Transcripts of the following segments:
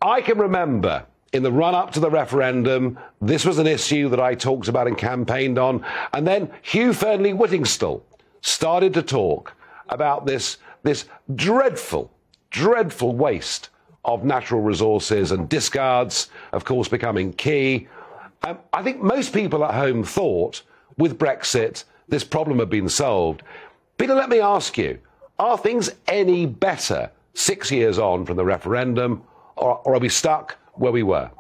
I can remember in the run-up to the referendum, this was an issue that I talked about and campaigned on, and then Hugh Fearnley-Whittingstall started to talk about this dreadful waste of natural resources and discards, of course, becoming key. I think most people at home thought with Brexit this problem had been solved. Peter, let me ask you, are things any better 6 years on from the referendum, or are we stuck where we were?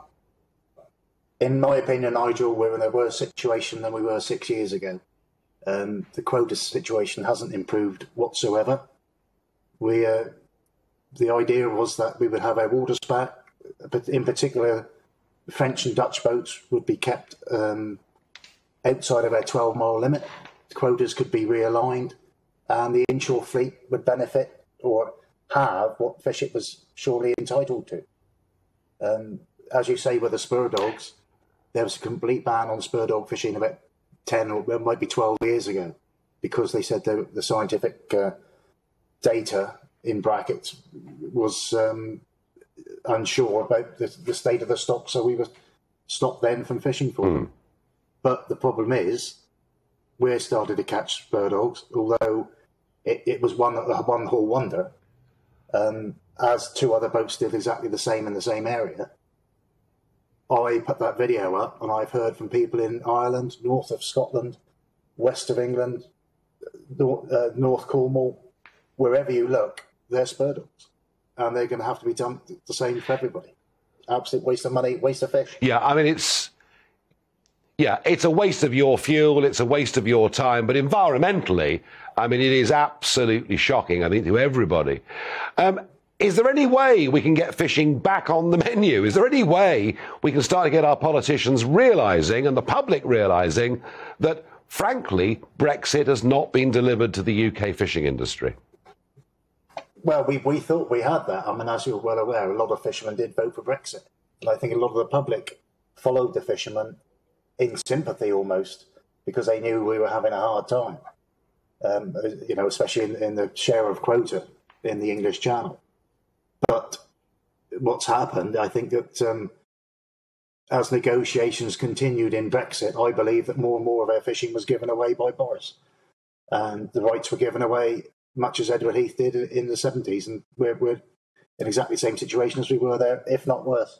In my opinion, Nigel, we're in a worse situation than we were 6 years ago. The quota situation hasn't improved whatsoever. The idea was that we would have our waters back, but in particular, French and Dutch boats would be kept outside of our 12-mile limit. The quotas could be realigned, and the inshore fleet would benefit or have what fish it was surely entitled to. As you say, with the spur dogs, there was a complete ban on spur dog fishing about 10 or it might be 12 years ago, because they said the scientific data, in brackets, was unsure about the state of the stock, so we were stopped then from fishing for them. But the problem is, we're starting to catch spur dogs, although it was one whole wonder, as two other boats did exactly the same in the same area. I put that video up, and I've heard from people in Ireland, north of Scotland, west of England, North Cornwall, wherever you look, they're spur dogs. And they're going to have to be dumped the same for everybody. Absolute waste of money, waste of fish. Yeah, I mean, it's a waste of your fuel, it's a waste of your time, but environmentally, I mean, it is absolutely shocking, I think, to everybody. Is there any way we can get fishing back on the menu? Is there any way we can start to get our politicians realising and the public realising that, frankly, Brexit has not been delivered to the UK fishing industry? Well, we thought we had that. I mean, as you're well aware, a lot of fishermen did vote for Brexit. And I think a lot of the public followed the fishermen in sympathy almost, because they knew we were having a hard time, especially in the share of quota in the English Channel. But what's happened, I think that as negotiations continued in Brexit, I believe that more and more of our fishing was given away by Boris. And the rights were given away, much as Edward Heath did in the 70s. And we're in exactly the same situation as we were there, if not worse.